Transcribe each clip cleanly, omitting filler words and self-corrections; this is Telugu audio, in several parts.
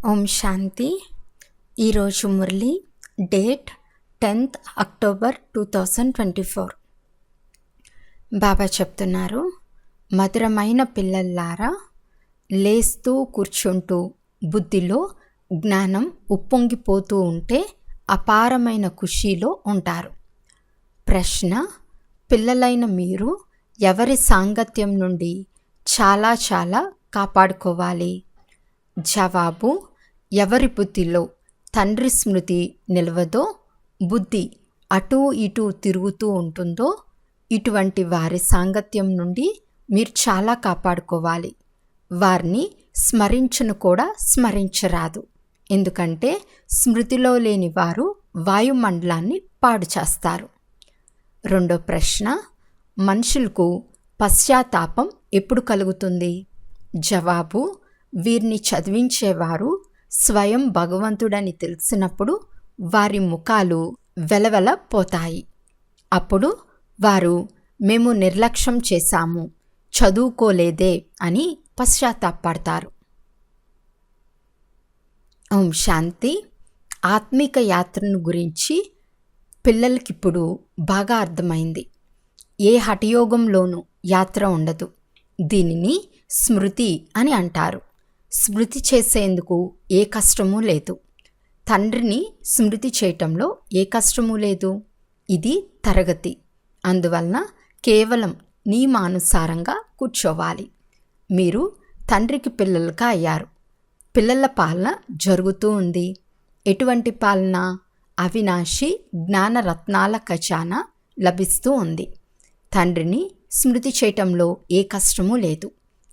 ఓం శాంతి. ఈరోజు మురళి డేట్ 10th అక్టోబర్ 2024. బాబా చెప్తున్నారు, మధురమైన పిల్లల్లారా, లేస్తూ కూర్చుంటూ బుద్ధిలో జ్ఞానం ఉప్పొంగిపోతూ ఉంటే అపారమైన ఖుషీలో ఉంటారు. ప్రశ్న: పిల్లలైన మీరు ఎవరి సాంగత్యం నుండి చాలా చాలా కాపాడుకోవాలి? జవాబు: ఎవరి బుద్ధిలో తండ్రి స్మృతి నిలవదో, బుద్ధి అటూ ఇటూ తిరుగుతూ ఉంటుందో, ఇటువంటి వారి సాంగత్యం నుండి మీరు చాలా కాపాడుకోవాలి. వారిని స్మరించను కూడా స్మరించరాదు. ఎందుకంటే స్మృతిలో లేని వారు వాయుమండలాన్ని పాడు చేస్తారు. రెండో ప్రశ్న: మనుషులకు పశ్చాత్తాపం ఎప్పుడు కలుగుతుంది? జవాబు: వీరిని చదివించేవారు స్వయం భగవంతుడని తెలిసినప్పుడు వారి ముఖాలు వెలవెల పోతాయి. అప్పుడు వారు మేము నిర్లక్ష్యం చేశాము, చదువుకోలేదే అని పశ్చాత్తాపడతారు. ఓం శాంతి. ఆత్మిక యాత్రను గురించి పిల్లలకిప్పుడు బాగా అర్థమైంది. ఏ హఠయోగంలోనూ యాత్ర ఉండదు. దీనిని స్మృతి అని అంటారు. స్మృతి చేసేందుకు ఏ కష్టమూ లేదు. తండ్రిని స్మృతి చేయటంలో ఏ కష్టమూ లేదు. ఇది తరగతి. అందువలన కేవలం నియమానుసారంగా కూర్చోవాలి. మీరు తండ్రికి పిల్లలుగా అయ్యారు. పిల్లల పాలన జరుగుతూ ఉంది. ఎటువంటి పాలన? అవినాశి జ్ఞానరత్నాల ఖజానా లభిస్తూ ఉంది. తండ్రిని స్మృతి చేయటంలో ఏ కష్టమూ లేదు.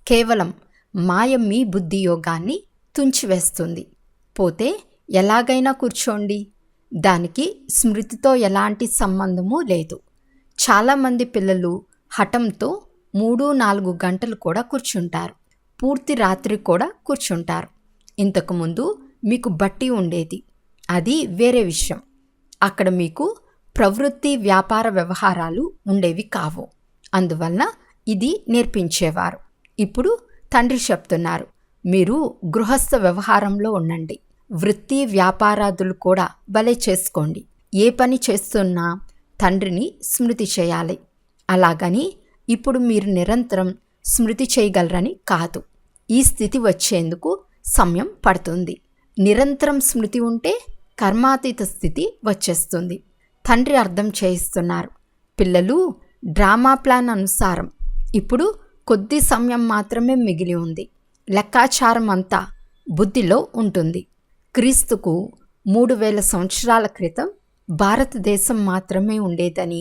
కేవలం మాయ మీ బుద్ధి యోగాన్ని తుంచివేస్తుంది. పోతే ఎలాగైనా కూర్చోండి. దానికి స్మృతితో ఎలాంటి సంబంధమూ లేదు. చాలామంది పిల్లలు హఠంతో 3-4 గంటలు కూడా కూర్చుంటారు. పూర్తి రాత్రి కూడా కూర్చుంటారు. ఇంతకుముందు మీకు బట్టి ఉండేది, అది వేరే విషయం. అక్కడ మీకు ప్రవృత్తి వ్యాపార వ్యవహారాలు ఉండేవి కావు. అందువలన ఇది నేర్పించేవారు. ఇప్పుడు తండ్రి చెప్తున్నారు, మీరు గృహస్థ వ్యవహారంలో ఉండండి. వృత్తి వ్యాపారాదులు కూడా భలే చేసుకోండి. ఏ పని చేస్తున్నా తండ్రిని స్మృతి చేయాలి. అలాగని ఇప్పుడు మీరు నిరంతరం స్మృతి చేయగలరని కాదు. ఈ స్థితి వచ్చేందుకు సమయం పడుతుంది. నిరంతరం స్మృతి ఉంటే కర్మాతీత స్థితి వచ్చేస్తుంది. తండ్రి అర్థం చేయిస్తున్నారు, పిల్లలు డ్రామా ప్లాన్ అనుసారం ఇప్పుడు కొద్ది సమయం మాత్రమే మిగిలి ఉంది. లెక్కాచారం అంతా బుద్ధిలో ఉంటుంది. క్రీస్తుకు 3000 సంవత్సరాల క్రితం భారతదేశం మాత్రమే ఉండేదని,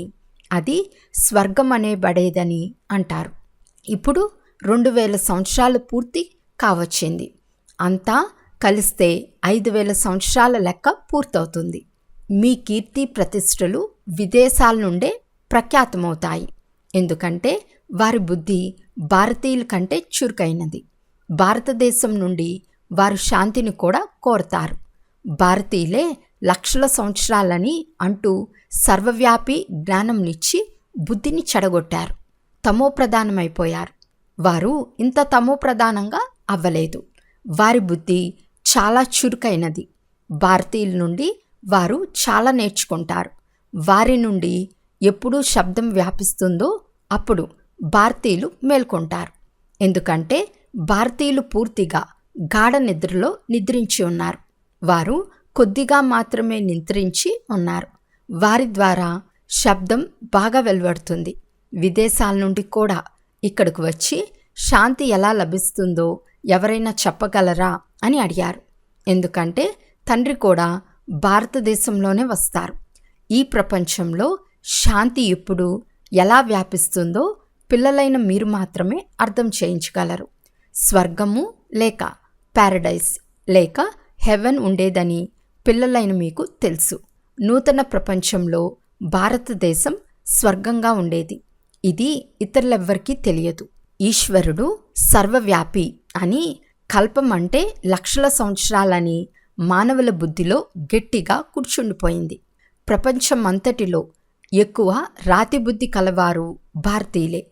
అది స్వర్గం అనేబడేదని అంటారు. ఇప్పుడు 2000 సంవత్సరాలు పూర్తి కావచ్చింది. అంతా కలిస్తే 5000 సంవత్సరాల లెక్క పూర్తవుతుంది. మీ కీర్తి ప్రతిష్టలు విదేశాల నుండే ప్రఖ్యాతమవుతాయి. ఎందుకంటే వారి బుద్ధి భారతీయుల కంటే చురుకైనది. భారతదేశం నుండి వారు శాంతిని కూడా కోరతారు. భారతీయులే లక్షల సంవత్సరాలని అంటూ సర్వవ్యాపి జ్ఞానంనిచ్చి బుద్ధిని చెడగొట్టారు. తమోప్రధానమైపోయారు. వారు ఇంత తమోప్రధానంగా అవ్వలేదు. వారి బుద్ధి చాలా చురుకైనది. భారతీయుల నుండి వారు చాలా నేర్చుకుంటారు. వారి నుండి ఎప్పుడు శబ్దం వ్యాపిస్తుందో అప్పుడు భారతీయులు మేల్కొంటారు. ఎందుకంటే భారతీయులు పూర్తిగా గాఢ నిద్రలో నిద్రించి ఉన్నారు. వారు కొద్దిగా మాత్రమే నిద్రించి ఉన్నారు. వారి ద్వారా శబ్దం బాగా వెలువడుతుంది. విదేశాల నుండి కూడా ఇక్కడికి వచ్చి శాంతి ఎలా లభిస్తుందో ఎవరైనా చెప్పగలరా అని అడిగారు. ఎందుకంటే తండ్రి కూడా భారతదేశంలోనే వస్తారు. ఈ ప్రపంచంలో శాంతి ఎప్పుడు ఎలా వ్యాపిస్తుందో పిల్లలైన మీరు మాత్రమే అర్థం చేయించగలరు. స్వర్గము లేక ప్యారడైస్ లేక హెవెన్ ఉండేదని పిల్లలైన మీకు తెలుసు. నూతన ప్రపంచంలో భారతదేశం స్వర్గంగా ఉండేది. ఇది ఇతరులెవ్వరికీ తెలియదు. ఈశ్వరుడు సర్వవ్యాపి అని, కల్పం అంటే లక్షల సంవత్సరాలని మానవుల బుద్ధిలో గట్టిగా కూర్చుండిపోయింది. ప్రపంచమంతటిలో ఎక్కువ రాతి బుద్ధి కలవారు భారతీయులే.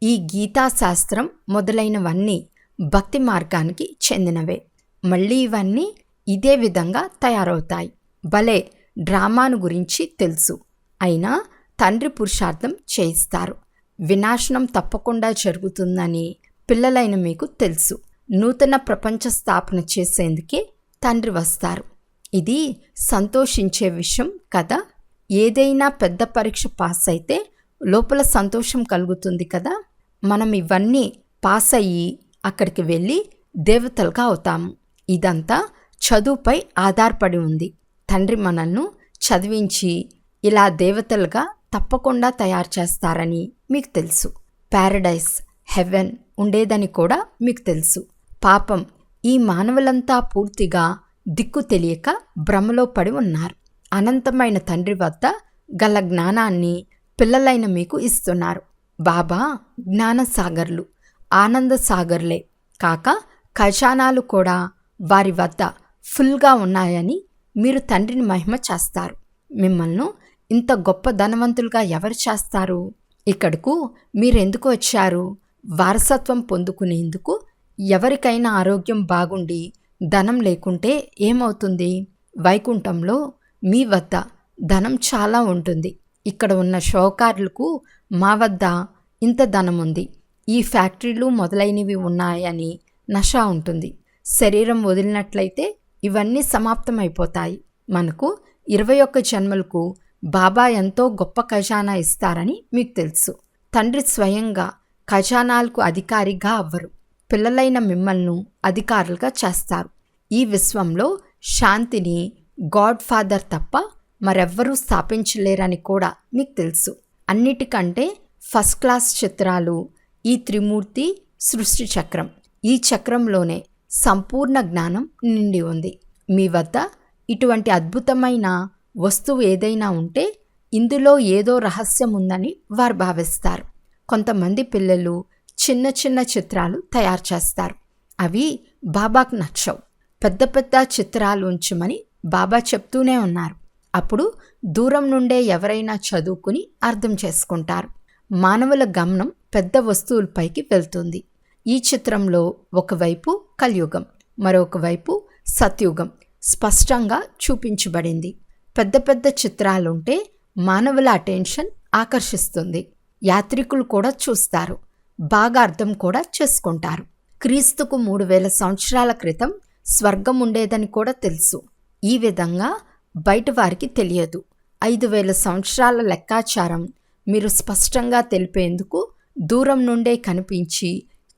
ఈ గీతాశాస్త్రం మొదలైనవన్నీ భక్తి మార్గానికి చెందినవే. మళ్ళీ ఇవన్నీ ఇదే విధంగా తయారవుతాయి. భలే డ్రామాను గురించి తెలుసు, అయినా తండ్రి పురుషార్థం చేయిస్తారు. వినాశనం తప్పకుండా జరుగుతుందని పిల్లలైన మీకు తెలుసు. నూతన ప్రపంచ స్థాపన చేసేందుకే తండ్రి వస్తారు. ఇది సంతోషించే విషయం కదా. ఏదైనా పెద్ద పరీక్ష పాస్ అయితే లోపల సంతోషం కలుగుతుంది కదా. మనం ఇవన్నీ పాస్ అయ్యి అక్కడికి వెళ్ళి దేవతలుగా అవుతాము. ఇదంతా చదువుపై ఆధారపడి ఉంది. తండ్రి మనల్ని చదివించి ఇలా దేవతలుగా తప్పకుండా తయారు చేస్తారని మీకు తెలుసు. ప్యారడైస్, హెవెన్ ఉండేదని కూడా మీకు తెలుసు. పాపం ఈ మానవులంతా పూర్తిగా దిక్కు తెలియక భ్రమలో పడి ఉన్నారు. అనంతమైన తండ్రి వద్ద గల జ్ఞానాన్ని పిల్లలైన మీకు ఇస్తున్నారు. బాబా జ్ఞానసాగర్లు, ఆనంద సాగర్లే కాక ఖజానాలు కూడా వారి వద్ద ఫుల్గా ఉన్నాయని మీరు తండ్రిని మహిమ చేస్తారు. మిమ్మల్ని ఇంత గొప్ప ధనవంతులుగా ఎవరు చేస్తారు? ఇక్కడకు మీరెందుకు వచ్చారు? వారసత్వం పొందుకునేందుకు. ఎవరికైనా ఆరోగ్యం బాగుండి ధనం లేకుంటే ఏమవుతుంది? వైకుంఠంలో మీ వద్ద ధనం చాలా ఉంటుంది. ఇక్కడ ఉన్న షోకారులకు మా వద్ద ఇంత ధనం ఉంది, ఈ ఫ్యాక్టరీలు మొదలైనవి ఉన్నాయని నష ఉంటుంది. శరీరం వదిలినట్లయితే ఇవన్నీ సమాప్తమైపోతాయి. మనకు 21 జన్మలకు బాబా ఎంతో గొప్ప ఖజానా ఇస్తారని మీకు తెలుసు. తండ్రి స్వయంగా ఖజానాలకు అధికారిగా అవ్వరు. పిల్లలైన మిమ్మల్ని అధికారులుగా చేస్తారు. ఈ విశ్వంలో శాంతిని గాడ్ ఫాదర్ తప్ప మరెవ్వరూ స్థాపించలేరని కూడా మీకు తెలుసు. అన్నిటికంటే ఫస్ట్ క్లాస్ చిత్రాలు ఈ త్రిమూర్తి సృష్టి చక్రం. ఈ చక్రంలోనే సంపూర్ణ జ్ఞానం నిండి ఉంది. మీ వద్ద ఇటువంటి అద్భుతమైన వస్తువు ఏదైనా ఉంటే ఇందులో ఏదో రహస్యం ఉందని వారు భావిస్తారు. కొంతమంది పిల్లలు చిన్న చిన్న చిత్రాలు తయారు చేస్తారు. అవి బాబాకు నచ్చవు. పెద్ద పెద్ద చిత్రాలు ఉంచమని బాబా చెప్తూనే ఉన్నారు. అప్పుడు దూరం నుండే ఎవరైనా చదువుకుని అర్థం చేసుకుంటారు. మానవుల గమనం పెద్ద వస్తువులపైకి వెళ్తుంది. ఈ చిత్రంలో ఒకవైపు కలియుగం, మరొక వైపు సత్యుగం స్పష్టంగా చూపించబడింది. పెద్ద పెద్ద చిత్రాలుంటే మానవుల అటెన్షన్ ఆకర్షిస్తుంది. యాత్రికులు కూడా చూస్తారు, బాగా అర్థం కూడా చేసుకుంటారు. క్రీస్తుకు 3000 సంవత్సరాల క్రితం స్వర్గం ఉండేదని కూడా తెలుసు. ఈ విధంగా బయట వారికి తెలియదు. 5000 సంవత్సరాల లెక్కాచారం మీరు స్పష్టంగా తెలిపేందుకు దూరం నుండే కనిపించి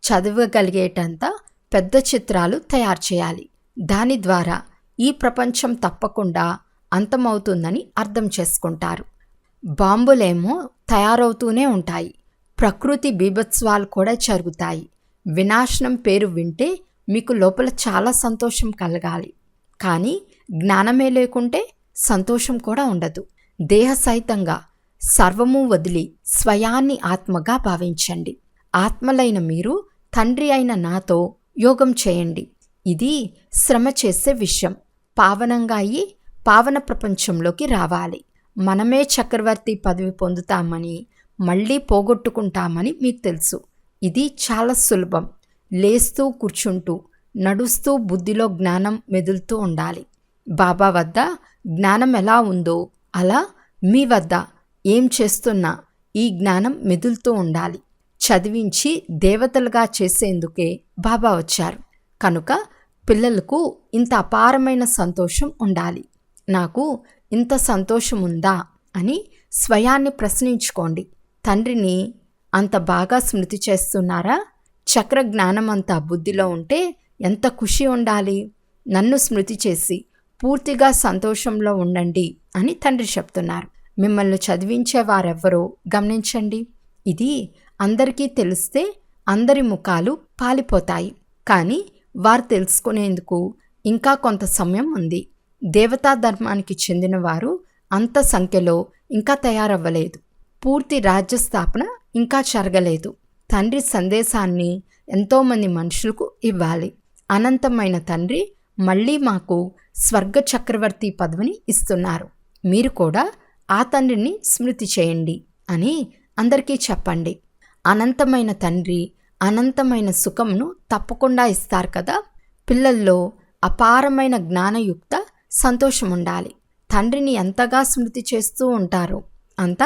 చదవగలిగేటంత పెద్ద చిత్రాలు తయారు చేయాలి. దాని ద్వారా ఈ ప్రపంచం తప్పకుండా అంతమవుతుందని అర్థం చేసుకుంటారు. బాంబులేమో తయారవుతూనే ఉంటాయి. ప్రకృతి బీభత్సవాలు కూడా జరుగుతాయి. వినాశనం పేరు వింటే మీకు లోపల చాలా సంతోషం కలగాలి. కానీ జ్ఞానమే లేకుంటే సంతోషం కూడా ఉండదు. దేహ సహితంగా సర్వము వదిలి స్వయాన్ని ఆత్మగా భావించండి. ఆత్మలైన మీరు తండ్రి అయిన నాతో యోగం చేయండి. ఇది శ్రమ చేసే విషయం. పావనంగా అయ్యి పావన ప్రపంచంలోకి రావాలి. మనమే చక్రవర్తి పదవి పొందుతామని మళ్ళీ పోగొట్టుకుంటామని మీకు తెలుసు. ఇది చాలా సులభం. లేస్తూ కూర్చుంటూ నడుస్తూ బుద్ధిలో జ్ఞానం మెదులుతూ ఉండాలి. బాబా వద్ద జ్ఞానం ఎలా ఉందో అలా మీ వద్ద ఏం చేస్తున్నా ఈ జ్ఞానం మెదులుతూ ఉండాలి. చదివించి దేవతలుగా చేసేందుకే బాబా వచ్చారు. కనుక పిల్లలకు ఇంత అపారమైన సంతోషం ఉండాలి. నాకు ఇంత సంతోషం ఉందా అని స్వయాన్ని ప్రశ్నించుకోండి. తండ్రిని అంత బాగా స్మృతి చేస్తున్నారా? చక్ర జ్ఞానం అంతా బుద్ధిలో ఉంటే ఎంత ఖుషి ఉండాలి. నన్ను స్మృతి చేసి పూర్తిగా సంతోషంలో ఉండండి అని తండ్రి చెప్తున్నారు. మిమ్మల్ని చదివించే వారెవ్వరో గమనించండి. ఇది అందరికీ తెలిస్తే అందరి ముఖాలు పాలిపోతాయి. కానీ వారు తెలుసుకునేందుకు ఇంకా కొంత సమయం ఉంది. దేవతా ధర్మానికి చెందిన వారు అంత సంఖ్యలో ఇంకా తయారవ్వలేదు. పూర్తి రాజ్య స్థాపన ఇంకా జరగలేదు. తండ్రి సందేశాన్ని ఎంతోమంది మనుషులకు ఇవ్వాలి. అనంతమైన తండ్రి మళ్ళీ మాకు స్వర్గ చక్రవర్తి పదవిని ఇస్తున్నారు. మీరు కూడా ఆ తండ్రిని స్మృతి చేయండి అని అందరికీ చెప్పండి. అనంతమైన తండ్రి అనంతమైన సుఖంను తప్పకుండా ఇస్తారు కదా. పిల్లల్లో అపారమైన జ్ఞానయుక్త సంతోషం ఉండాలి. తండ్రిని ఎంతగా స్మృతి చేస్తూ ఉంటారో అంత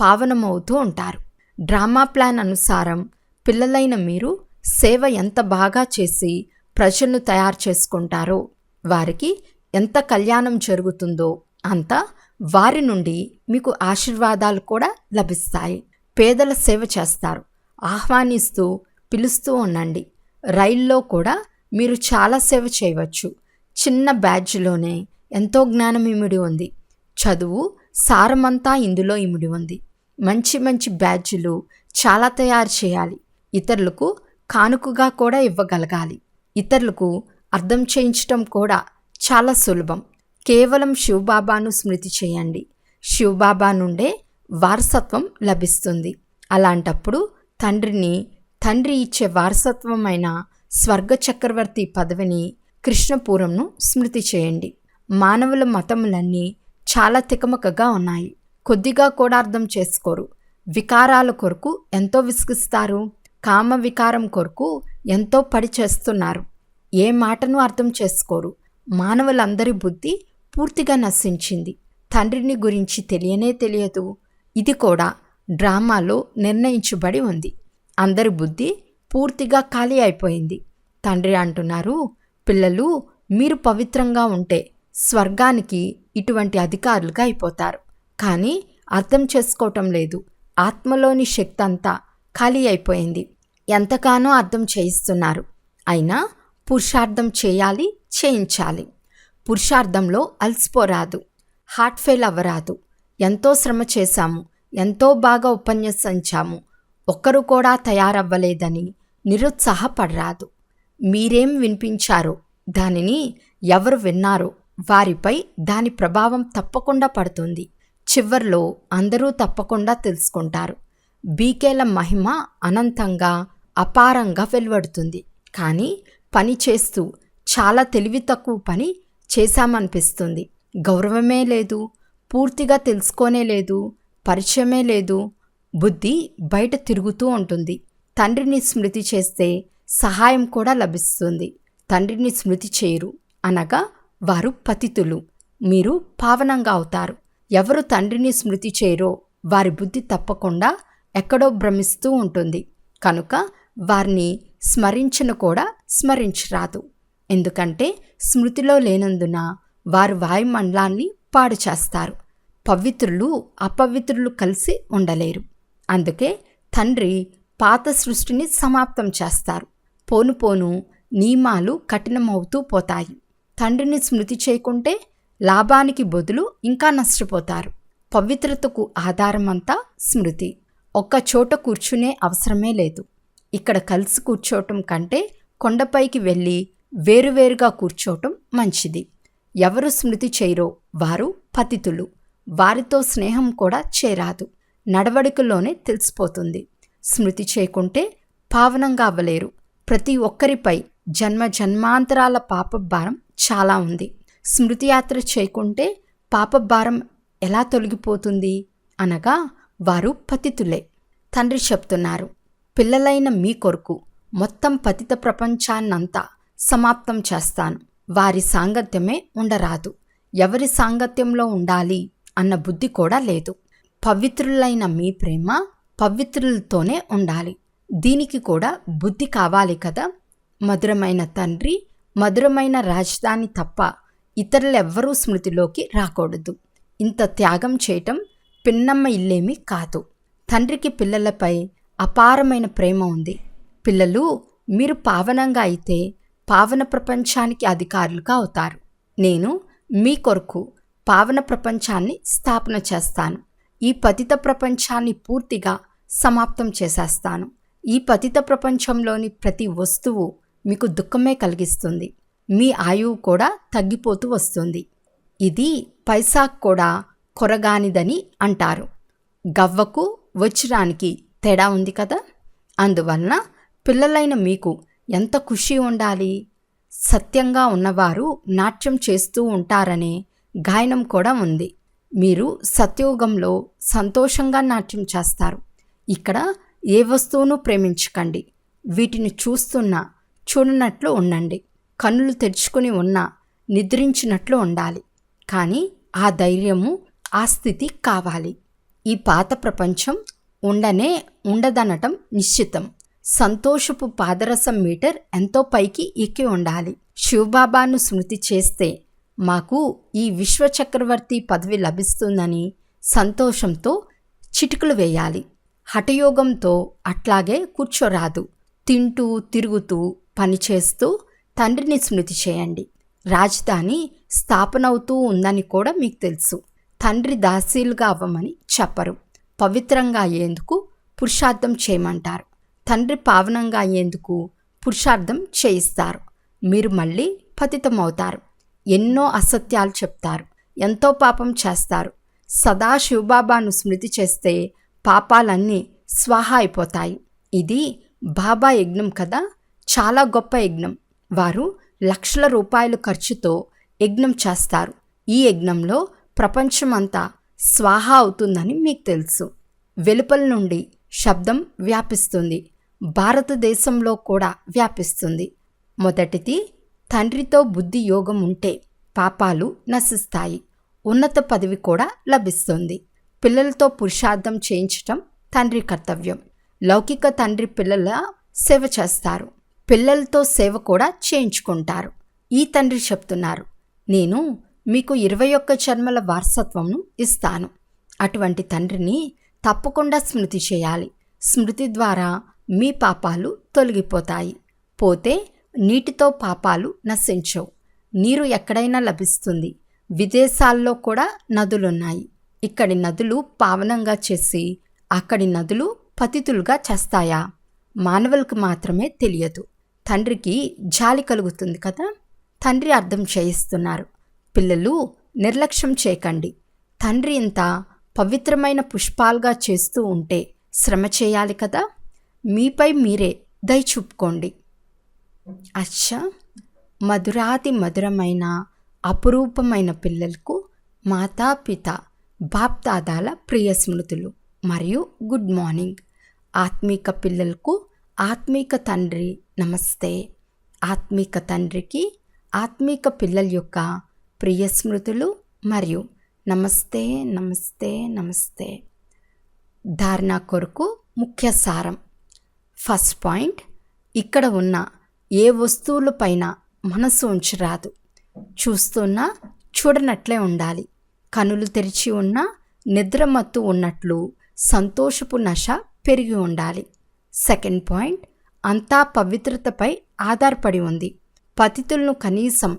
పావనమవుతూ ఉంటారు. డ్రామా ప్లాన్ అనుసారం పిల్లలైన మీరు సేవ ఎంత బాగా చేసి ప్రజలను తయారు చేసుకుంటారో, వారికి ఎంత కళ్యాణం జరుగుతుందో అంత వారి నుండి మీకు ఆశీర్వాదాలు కూడా లభిస్తాయి. పేదల సేవ చేస్తారు. ఆహ్వానిస్తూ పిలుస్తూ ఉండండి. రైల్లో కూడా మీరు చాలా సేవ చేయవచ్చు. చిన్న బ్యాడ్జ్లోనే ఎంతో జ్ఞానం ఇమిడి ఉంది. చదువు సారమంతా ఇందులో ఇమిడి ఉంది. మంచి మంచి బ్యాడ్జులు చాలా తయారు చేయాలి. ఇతరులకు కానుకగా కూడా ఇవ్వగలగాలి. ఇతరులకు అర్థం చేయించటం కూడా చాలా సులభం. కేవలం శివబాబాను స్మృతి చేయండి. శివబాబా నుండే వారసత్వం లభిస్తుంది. అలాంటప్పుడు తండ్రి ఇచ్చే వారసత్వమైన స్వర్గ చక్రవర్తి పదవిని కృష్ణపూరంను స్మృతి చేయండి. మానవుల మతములన్నీ చాలా తికమకగా ఉన్నాయి. కొద్దిగా కూడా అర్థం చేసుకోరు. వికారాల కొరకు ఎంతో విసిగిస్తారు. కామ వికారం కొరకు ఎంతో పడి చేస్తున్నారు. ఏ మాటను అర్థం చేసుకోరు. మానవులందరి బుద్ధి పూర్తిగా నశించింది. తండ్రిని గురించి తెలియనే తెలియదు. ఇది కూడా డ్రామాలో నిర్ణయించబడి ఉంది. అందరి బుద్ధి పూర్తిగా ఖాళీ అయిపోయింది. తండ్రి అంటున్నారు, పిల్లలు మీరు పవిత్రంగా ఉంటే స్వర్గానికి ఇటువంటి అధికారులుగా అయిపోతారు. కానీ అర్థం చేసుకోవటం లేదు. ఆత్మలోని శక్తి అంతా ఖాళీ అయిపోయింది. ఎంతగానో అర్థం చేయిస్తున్నారు. అయినా పురుషార్థం చేయించాలి. పురుషార్థంలో అలసిపోరాదు. హార్ట్ ఫెయిల్ అవ్వరాదు. ఎంతో శ్రమ చేశాము, ఎంతో బాగా ఉపన్యసించాము, ఒక్కరు కూడా తయారవ్వలేదని నిరుత్సాహపడరాదు. మీరేం వినిపించారో దానిని ఎవరు విన్నారో వారిపై దాని ప్రభావం తప్పకుండా పడుతుంది. చివర్లో అందరూ తప్పకుండా తెలుసుకుంటారు. బీకేల మహిమ అనంతంగా అపారంగా వెలువడుతుంది. కానీ పని చేస్తూ చాలా తెలివి తక్కువ పని చేశామనిపిస్తుంది. గౌరవమే లేదు, పూర్తిగా తెలుసుకోనే లేదు, పరిచయమే లేదు. బుద్ధి బయట తిరుగుతూ ఉంటుంది. తండ్రిని స్మృతి చేస్తే సహాయం కూడా లభిస్తుంది. తండ్రిని స్మృతి చేయరు అనగా వారు పతితులు. మీరు పావనంగా అవుతారు. ఎవరు తండ్రిని స్మృతి చేయరో వారి బుద్ధి తప్పకుండా ఎక్కడో భ్రమిస్తూ ఉంటుంది. కనుక వారిని స్మరించను కూడా స్మరించరాదు. ఎందుకంటే స్మృతిలో లేనందున వారు వాయుమండలాన్ని పాడు చేస్తారు. పవిత్రులు అపవిత్రులు కలిసి ఉండలేరు. అందుకే తండ్రి పాత సృష్టిని సమాప్తం చేస్తారు. పోను పోను నియమాలు కఠినమవుతూ పోతాయి. తండ్రిని స్మృతి చేయకుంటే లాభానికి బదులు ఇంకా నష్టపోతారు. పవిత్రతకు ఆధారమంతా స్మృతి. ఒక్క చోట కూర్చునే అవసరమే లేదు. ఇక్కడ కలిసి కూర్చోవటం కంటే కొండపైకి వెళ్ళి వేరువేరుగా కూర్చోవటం మంచిది. ఎవరు స్మృతి చేయరో వారు పతితులు. వారితో స్నేహం కూడా చేరాదు. నడవడికలోనే తెలిసిపోతుంది. స్మృతి చేయకుంటే పావనంగా అవ్వలేరు. ప్రతి ఒక్కరిపై జన్మాంతరాల పాపభారం చాలా ఉంది. స్మృతి యాత్ర చేయకుంటే పాపభారం ఎలా తొలగిపోతుంది అనగా వారు పతితులే. తండ్రి చెప్తున్నారు, పిల్లలైన మీ కొరకు మొత్తం పతిత ప్రపంచాన్నంతా సమాప్తం చేస్తాను. వారి సాంగత్యమే ఉండరాదు. ఎవరి సాంగత్యంలో ఉండాలి అన్న బుద్ధి కూడా లేదు. పవిత్రులైన మీ ప్రేమ పవిత్రులతోనే ఉండాలి. దీనికి కూడా బుద్ధి కావాలి కదా. మధురమైన తండ్రి, మధురమైన రాజధాని తప్ప ఇతరులెవ్వరూ స్మృతిలోకి రాకూడదు. ఇంత త్యాగం చేయటం పిన్నమ్మ ఇల్లేమీ కాదు. తండ్రికి పిల్లలపై అపారమైన ప్రేమ ఉంది. పిల్లలు మీరు పావనంగా అయితే పావన ప్రపంచానికి అధికారులుగా అవుతారు. నేను మీ కొరకు పావన ప్రపంచాన్ని స్థాపన చేస్తాను. ఈ పతిత ప్రపంచాన్ని పూర్తిగా సమాప్తం చేసేస్తాను. ఈ పతిత ప్రపంచంలోని ప్రతి వస్తువు మీకు దుఃఖమే కలిగిస్తుంది. మీ ఆయువు కూడా తగ్గిపోతూ వస్తుంది. ఇది పైసాకు కూడా కొరగానిదని అంటారు. గవ్వకు వజ్రానికి తేడా ఉంది కదా. అందువలన పిల్లలైన మీకు ఎంత ఖుషి ఉండాలి. సత్యంగా ఉన్నవారు నాట్యం చేస్తూ ఉంటారనే గాయనం కూడా ఉంది. మీరు సత్యయుగంలో సంతోషంగా నాట్యం చేస్తారు. ఇక్కడ ఏ వస్తువును ప్రేమించకండి. వీటిని చూడనట్లు ఉండండి. కన్నులు తెరుచుకుని ఉన్నా నిద్రించినట్లు ఉండాలి. కానీ ఆ ధైర్యము, ఆ స్థితి కావాలి. ఈ పాత ప్రపంచం ఉండదనటం నిశ్చితం. సంతోషపు పాదరసం మీటర్ ఎంతో పైకి ఎక్కి ఉండాలి. శివబాబాను స్మృతి చేస్తే మాకు ఈ విశ్వచక్రవర్తి పదవి లభిస్తుందని సంతోషంతో చిటికలు వేయాలి. హఠయోగంతో అట్లాగే కూర్చోరాదు. తింటూ తిరుగుతూ పనిచేస్తూ తండ్రిని స్మృతి చేయండి. రాజధాని స్థాపనవుతూ ఉందని కూడా మీకు తెలుసు. తండ్రి దాసీలుగా అవ్వమని చెప్పరు. పవిత్రంగా అయ్యేందుకు పురుషార్థం చేయమంటారు. తండ్రి పావనంగా అయ్యేందుకు పురుషార్థం చేయిస్తారు. మీరు మళ్ళీ పతితమవుతారు. ఎన్నో అసత్యాలు చెప్తారు. ఎంతో పాపం చేస్తారు. సదా శివబాబాను స్మృతి చేస్తే పాపాలన్నీ స్వాహా అయిపోతాయి. ఇది బాబా యజ్ఞం కదా, చాలా గొప్ప యజ్ఞం. వారు లక్షల రూపాయల ఖర్చుతో యజ్ఞం చేస్తారు. ఈ యజ్ఞంలో ప్రపంచమంతా స్వాహా అవుతుందని మీకు తెలుసు. వెలుపల నుండి శబ్దం వ్యాపిస్తుంది. భారతదేశంలో కూడా వ్యాపిస్తుంది. మొదటిది, తండ్రితో బుద్ధి యోగం ఉంటే పాపాలు నశిస్తాయి. ఉన్నత పదవి కూడా లభిస్తుంది. పిల్లలతో పురుషార్థం చేయించటం తండ్రి కర్తవ్యం. లౌకిక తండ్రి పిల్లల సేవ చేస్తారు. పిల్లలతో సేవ కూడా చేయించుకుంటారు. ఈ తండ్రి చెప్తున్నారు, నేను మీకు 21 జన్మల వారసత్వంను ఇస్తాను. అటువంటి తండ్రిని తప్పకుండా స్మృతి చేయాలి. స్మృతి ద్వారా మీ పాపాలు తొలగిపోతాయి. పోతే నీటితో పాపాలు నశించవు. నీరు ఎక్కడైనా లభిస్తుంది. విదేశాల్లో కూడా నదులున్నాయి. ఇక్కడి నదులు పావనంగా చేసి అక్కడి నదులు పతితులుగా చేస్తాయా? మానవులకు మాత్రమే తెలియదు. తండ్రికి జాలి కలుగుతుంది కదా. తండ్రి అర్థం చేయిస్తున్నారు. పిల్లలు నిర్లక్ష్యం చేయకండి. తండ్రి ఇంత పవిత్రమైన పుష్పాలుగా చేస్తూ ఉంటే శ్రమ చేయాలి కదా. మీపై మీరే దయ చూపుకోండి. అచ్చా, మధురాతి మధురమైన అపురూపమైన పిల్లలకు మాతాపిత బాప్దాదాల ప్రియ స్మృతులు మరియు గుడ్ మార్నింగ్. ఆత్మీక పిల్లలకు ఆత్మీక తండ్రి నమస్తే. ఆత్మీక తండ్రికి ఆత్మీక పిల్లల యొక్క ప్రియ స్మృతులు మరియు నమస్తే నమస్తే నమస్తే. ధారణ కొరకు ముఖ్య సారం. ఫస్ట్ పాయింట్, ఇక్కడ ఉన్న ఏ వస్తువులపైన మనసు ఉంచరాదు. చూస్తున్నా చూడనట్లే ఉండాలి. కనులు తెరిచి ఉన్నా నిద్రమత్తు ఉన్నట్లు సంతోషపు నశ పెరిగి ఉండాలి. సెకండ్ పాయింట్, అంతా పవిత్రతపై ఆధారపడి ఉంది. పతితులను కనీసం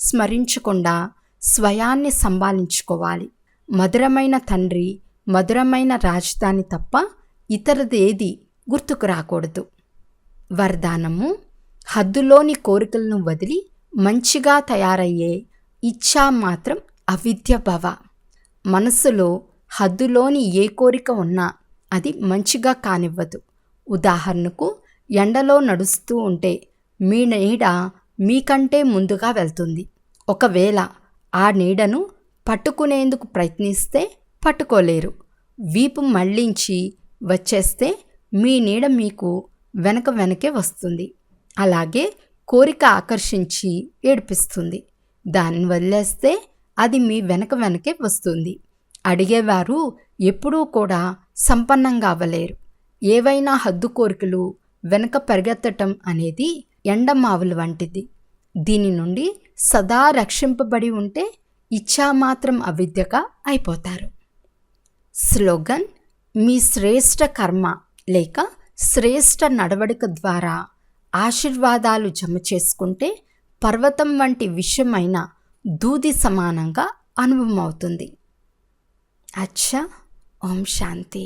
స్మరించకుండా స్వయాన్ని సంభాళించుకోవాలి. మధురమైన తండ్రి, మధురమైన రాజధాని తప్ప ఇతరది ఏది గుర్తుకు రాకూడదు. వరదానము, హద్దులోని కోరికలను వదిలి మంచిగా తయారయ్యే ఇచ్ఛా మాత్రం అవిద్య భవ. మనసులో హద్దులోని ఏ కోరిక ఉన్నా అది మంచిగా కానివ్వదు. ఉదాహరణకు, ఎండలో నడుస్తూ ఉంటే మీ నీడ మీకంటే ముందుగా వెళ్తుంది. ఒకవేళ ఆ నీడను పట్టుకునేందుకు ప్రయత్నిస్తే పట్టుకోలేరు. వీపు మళ్లించి వచ్చేస్తే మీ నీడ మీకు వెనకే వస్తుంది. అలాగే కోరిక ఆకర్షించి ఏడిపిస్తుంది. దాన్ని వదిలేస్తే అది మీ వెనకే వస్తుంది. అడిగేవారు ఎప్పుడూ కూడా సంపన్నంగా అవ్వలేరు. ఏవైనా హద్దు కోరికలు వెనక పరిగెత్తటం అనేది ఎండమావులు వంటిది. దీని నుండి సదా రక్షింపబడి ఉంటే ఇచ్ఛామాత్రం అవిద్యగా అయిపోతారు. స్లోగన్, మీ శ్రేష్ఠ కర్మ లేక శ్రేష్ఠ నడవడిక ద్వారా ఆశీర్వాదాలు జమ చేసుకుంటే పర్వతం వంటి విషయమైన దూది సమానంగా అనుభవం అవుతుంది. అచ్చా, ఓం శాంతి.